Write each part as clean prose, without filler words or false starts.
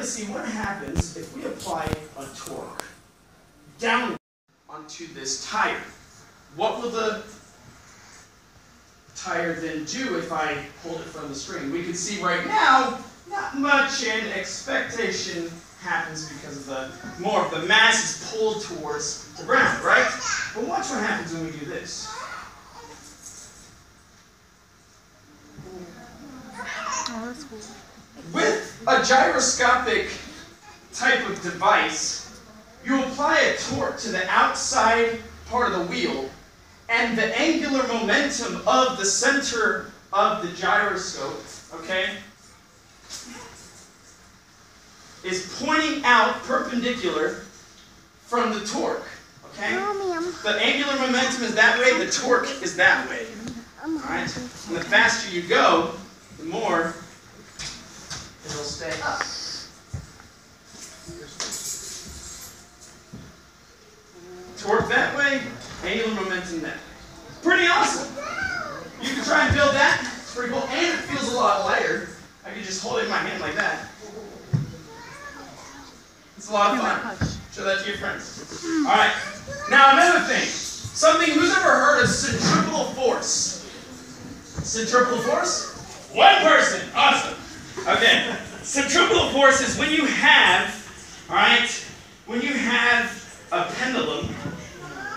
see what happens if we apply a torque down onto this tire. What will the tire then do if I hold it from the string? We can see right now, not much, and expectation happens because of more of the mass is pulled towards the ground, right? But watch what happens when we do this. Oh, that's cool. With a gyroscopic type of device, you apply a torque to the outside part of the wheel, and the angular momentum of the center of the gyroscope, okay, is pointing out perpendicular from the torque, okay? The angular momentum is that way, the torque is that way, all right? And the faster you go, the more it'll stay up. Torque that way, angular momentum that way. Pretty awesome. You can try and build that. It's pretty cool. And it feels a lot lighter. I can just hold it in my hand like that. It's a lot of fun. Show that to your friends. Alright. Now another thing. Something, who's ever heard of centripetal force? Centripetal force? One person. Awesome. Okay. Centripetal force is when you have, alright, when you have a pendulum,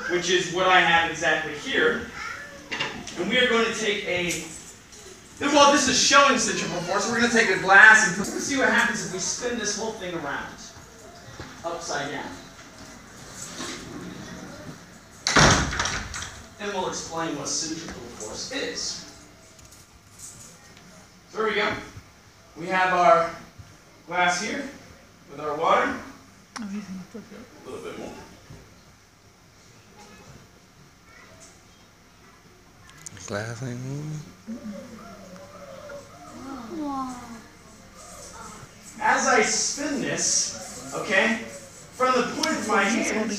which is what I have exactly here, and we are going to take well, this is showing centripetal force. We're going to take a glass and let's see what happens if we spin this whole thing around, upside down. Then we'll explain what centripetal force is. So there we go. We have our glass here with our water. A little bit more. Glass ain't moving. Wow. As I spin this, okay, from the point of my hand,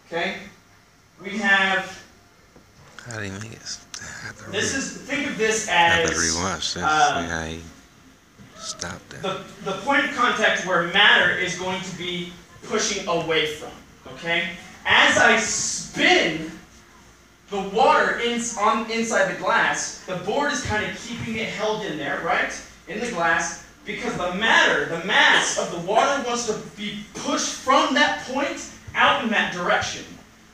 okay, we have. How do you make it? This is, think of this as rewatch. See how he stopped that. The point of contact where matter is going to be pushing away from. Okay, as I spin the water inside the glass, the board is kind of keeping it held in there, right, in the glass, because the mass of the water wants to be pushed from that point out in that direction,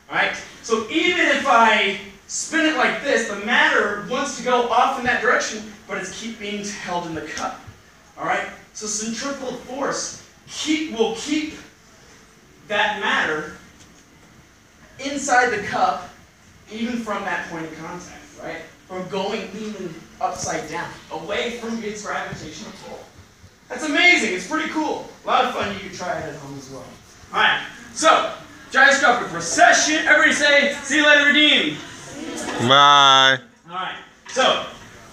right? So even if I spin it like this, the matter wants to go off in that direction, but it's being held in the cup, all right? So centripetal force will keep that matter inside the cup, even from that point of contact, right? From going even upside down, away from its gravitational pull. That's amazing. It's pretty cool. A lot of fun. You can try it at home as well. All right. So, gyroscopic precession. Everybody say, see you later, redeem. Bye. All right. So,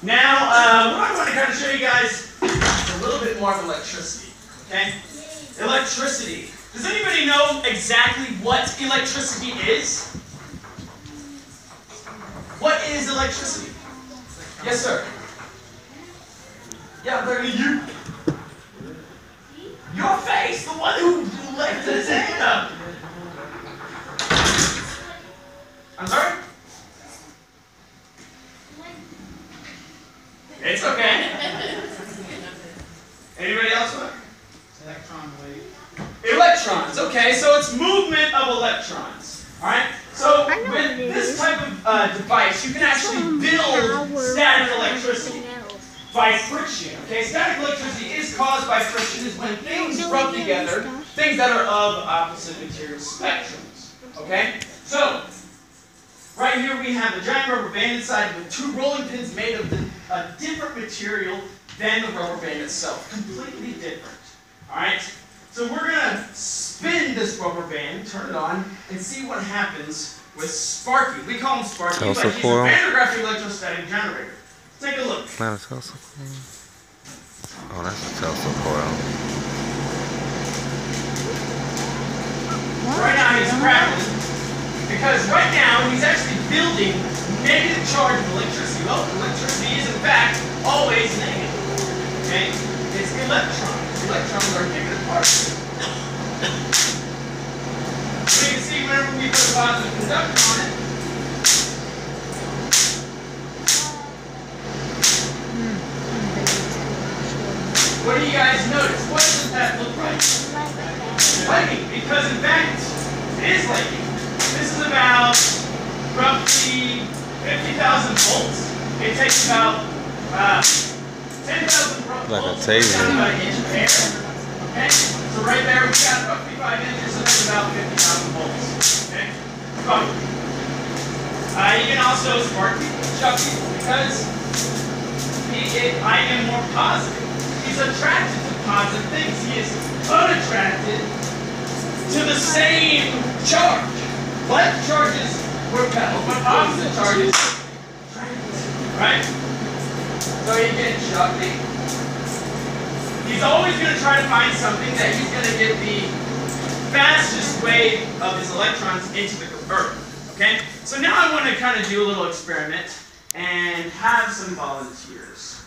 now what I want to kind of show you guys is a little bit more of electricity. Okay? Electricity. Does anybody know exactly what electricity is? What is electricity? Yes, sir. Yeah, they're you. Your face, the one who lifted his hand up. I'm sorry? It's okay. Anybody else want? Electron wave. Electrons. Okay, so it's movement of electrons. All right. So with this type of device, you can actually build static electricity by friction. Okay, static electricity is caused by friction. Is when things rub together, things that are of opposite material spectrums. Okay, so right here we have a giant rubber band inside with two rolling pins made of a different material than the rubber band itself, completely different. All right. So we're going to spin this rubber band, turn it on, and see what happens with Sparky. We call him Sparky, but he's a Van de Graaff electrostatic generator. Take a look. Not a Tesla coil? Oh, that's a Tesla coil. Right now he's crackling, because right now he's actually building negative charge of electricity. Well, electricity is in fact always negative. Okay? It's electrons. electrons are negative particles. So you can see whenever we put a positive conductor on it, what do you guys notice? What does that look like? Lighting, because in fact, it is lighting. This is about roughly 50,000 volts. It takes about 10,000 volts. Like a taser. About an inch of air. Okay? So right there, we got roughly 5 inches, so that's about 50,000 volts. Okay? You can also spark people, shock people, because I am more positive. He's attracted to positive things. He is unattracted to the same charge. Like charges repel, but opposite charges attract. Right? So he can shock me. He's always going to try to find something that he's going to get the fastest wave of his electrons into the Earth. Okay? So now I want to kind of do a little experiment and have some volunteers.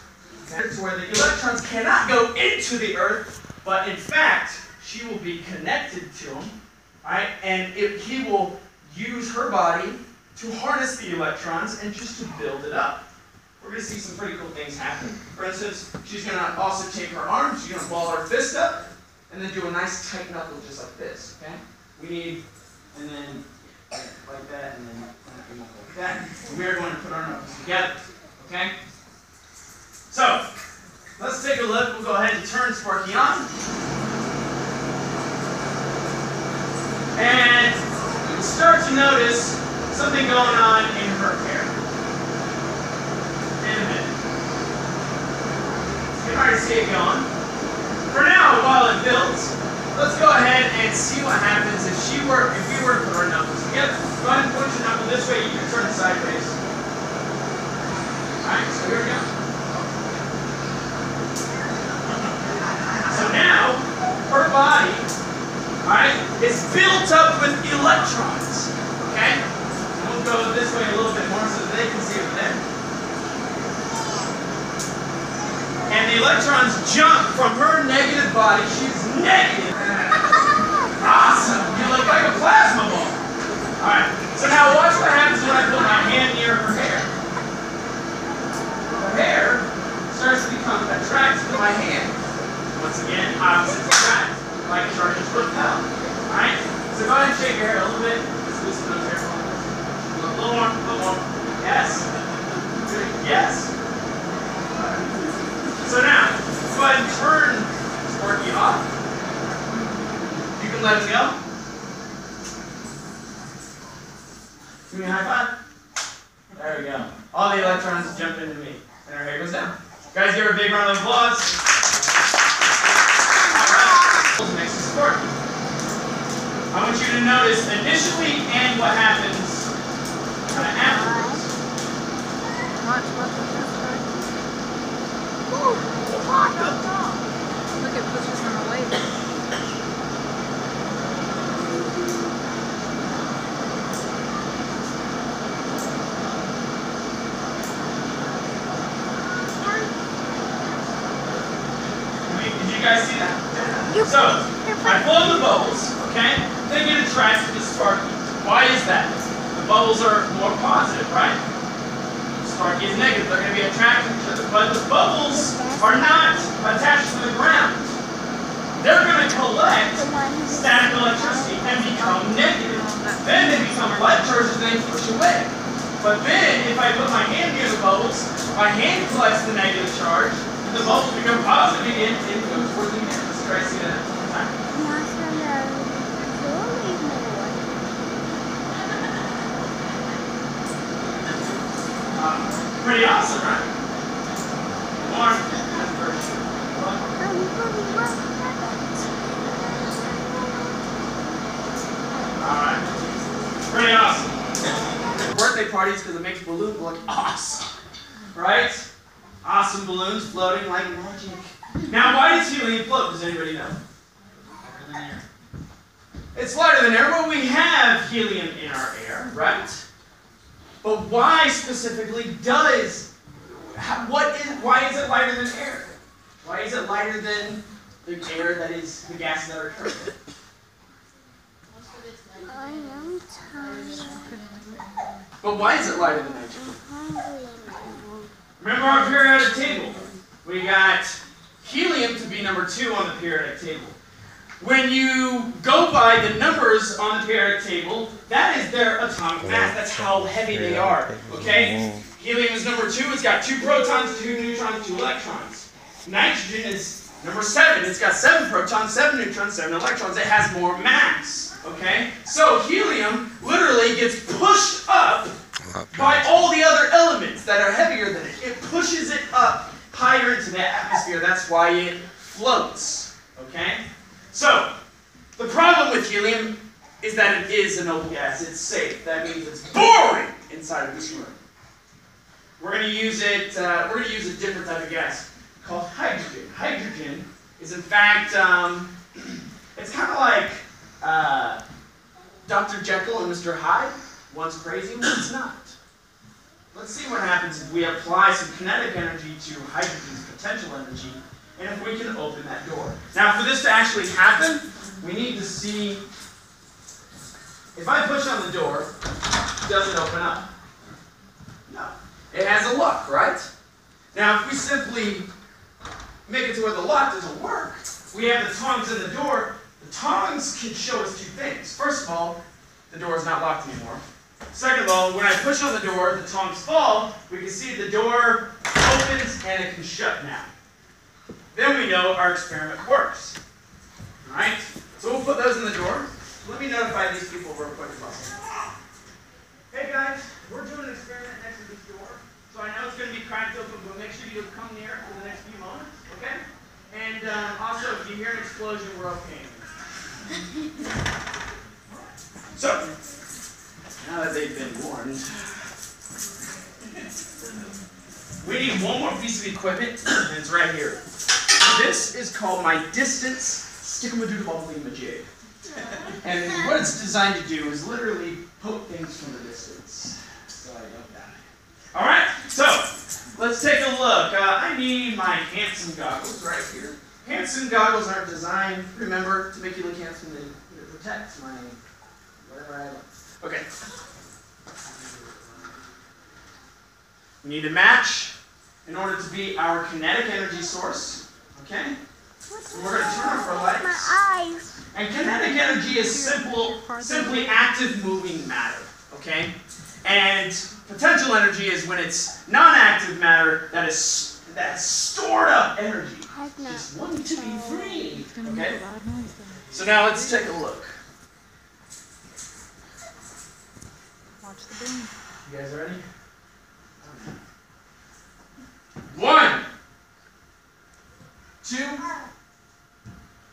Okay? Where the electrons cannot go into the Earth, but in fact, she will be connected to him. Right? And he will use her body to harness the electrons and just to build it up. We're going to see some pretty cool things happen. For instance, she's going to also take her arm, she's going to ball her fist up, and then do a nice tight knuckle just like this. Okay? We need, and then like that, and then like that. And we are going to put our knuckles together. Okay? So, let's take a look. We'll go ahead and turn Sparky on. And you start to notice something going on in her hair. In a minute. You can already see it going. For now, while it builds, let's go ahead and see what happens if we were to put our knuckles together. Go ahead and point your knuckle this way. You can turn it sideways. Alright, so here we go. So now, her body, alright, is built up with electrons. Okay? And we'll go this way a little bit more so that they can see it there. And the electrons jump from her negative body. She's negative. Awesome! You look like a plasma ball. Alright, so now watch what happens when I put my hand near her hair. Her hair starts to become attracted to my hand. Once again, opposites attract, like charges repel. Alright? So go ahead and shake your hair a little bit. Just loosen those hair follicles. A little more, a little more. Yes. Good. Yes. So now, go ahead and turn Sparky off. You can let him go. Give me a high five. There we go. All the electrons jump into me. And our hair goes down. Guys, give her a big round of applause. Alright. Next is Sparky. I want you to notice initially and what happens afterwards. Look, it pushes him away. Did you guys see that? So, I blow the bubbles, okay? They get attracted to Sparky. Why is that? The bubbles are more positive, right? Sparky is negative. They're going to be attracted to each other. But the bubbles are not attached to the ground. They're going to collect static electricity and become negative. Then they become light charges and they push away. But then, if I put my hand near the bubbles, my hand collects the negative charge, and the bubbles become positive again and go towards the end. Let's try to see that one time. Pretty awesome, right? More. Alright. Pretty awesome. Birthday parties because it makes balloons look awesome. Right? Awesome balloons floating like magic. Now, why does helium float? Does anybody know? Lighter than air. It's lighter than air. Well, we have helium in our air, right? But why specifically why is it lighter than air? Why is it lighter than The air that is, the gases that are current. I am tired. But why is it lighter than nitrogen? I'm hungry. Remember our periodic table. We got helium to be number 2 on the periodic table. When you go by the numbers on the periodic table, that is their atomic mass. That's how heavy they are. Okay? Helium is number 2. It's got 2 protons, 2 neutrons, 2 electrons. Nitrogen is number 7. It's got 7 protons, 7 neutrons, 7 electrons. It has more mass. Okay? So helium literally gets pushed up by all the other elements that are heavier than it. It pushes it up higher into the atmosphere. That's why it floats. Okay? So, the problem with helium is that it is a noble gas. It's safe. That means it's boring inside of this room. We're going to use it. We're going to use a different type of gas called hydrogen. Hydrogen is, in fact, it's kind of like Dr. Jekyll and Mr. Hyde. One's crazy, one's not. Let's see what happens if we apply some kinetic energy to hydrogen's potential energy, and if we can open that door. Now, for this to actually happen, we need to see, if I push on the door, does it open up? No. It has a lock, right? Now, if we simply make it to where the lock doesn't work, we have the tongs in the door. The tongs can show us 2 things. First of all, the door is not locked anymore. Second of all, when I push on the door, the tongs fall. We can see the door opens and it can shut now. Then we know our experiment works. Alright? So we'll put those in the door. Let me notify these people real quick about something. Hey guys, we're doing an experiment next to this door. So I know it's going to be cracked open, but make sure you come near it for the next few moments. Okay? And also, if you hear an explosion, we're okay. So, now that they've been warned, we need one more piece of equipment, and it's right here. This is called my distance stick-a-ma-doodle-ball-bling Mujahid. And what it's designed to do is literally poke things from a distance, so I don't die. Alright, so, let's take a look. I need my handsome goggles right here. Handsome goggles aren't designed, remember, to make you look handsome. They protect my whatever I love. Okay. We need a match in order to be our kinetic energy source. Okay? And we're going to turn off our lights. My eyes. And kinetic energy is simply active moving matter. Okay? And potential energy is when it's non-active matter that is stored up energy. Just want to be free. Okay? So now let's take a look. Watch the beam. You guys ready? 1, 2,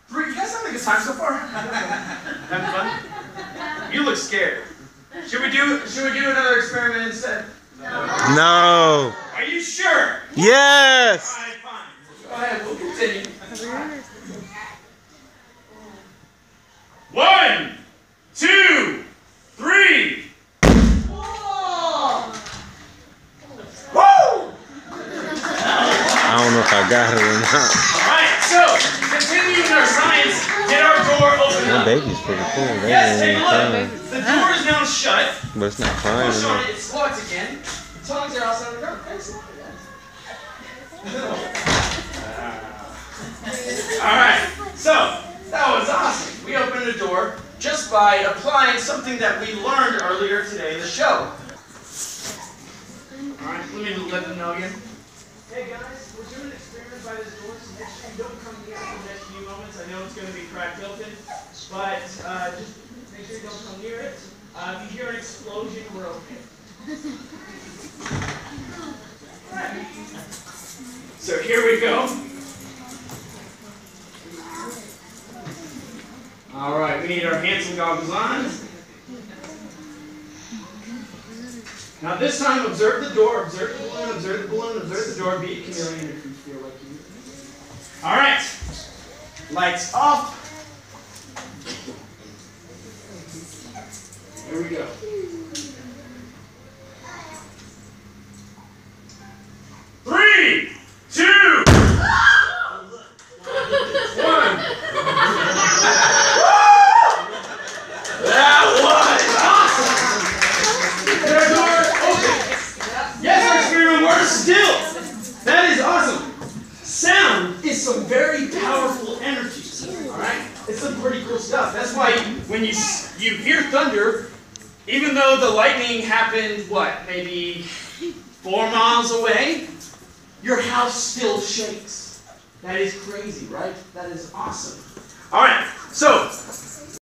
3. You guys having a good time so far? Having fun? You look scared. Should we do another experiment instead? No. Are you sure? Yes. All right, fine. Go ahead, we'll continue. 1, 2, 3. I don't know if I got it or not. Alright, so, continuing our science, get our door open That up. baby's pretty cool. They Yes, take ain't a look. crying. The door is now shut. But it's not crying Push on enough. it, it's locked again. The tongues are outside the door. Okay, it's locked again. Alright, so, that was awesome. We opened the door just by applying something that we learned earlier today in the show. Alright, let them know again. Hey guys, we're doing an experiment by this door, so make sure you don't come near it for the next few moments. I know it's going to be cracked open, but just make sure you don't come near it. If you hear an explosion, we're okay. Alright. So here we go. Alright, we need our handsome goggles on. Now this time, observe the door, observe the balloon, observe the balloon, observe the door, be a chameleon if you feel like you. Alright. Lights off. Here we go. 3, 2, 1. some pretty cool stuff. That's why when you hear thunder, even though the lightning happened, what, maybe 4 miles away, your house still shakes. That is crazy, right? That is awesome. All right, so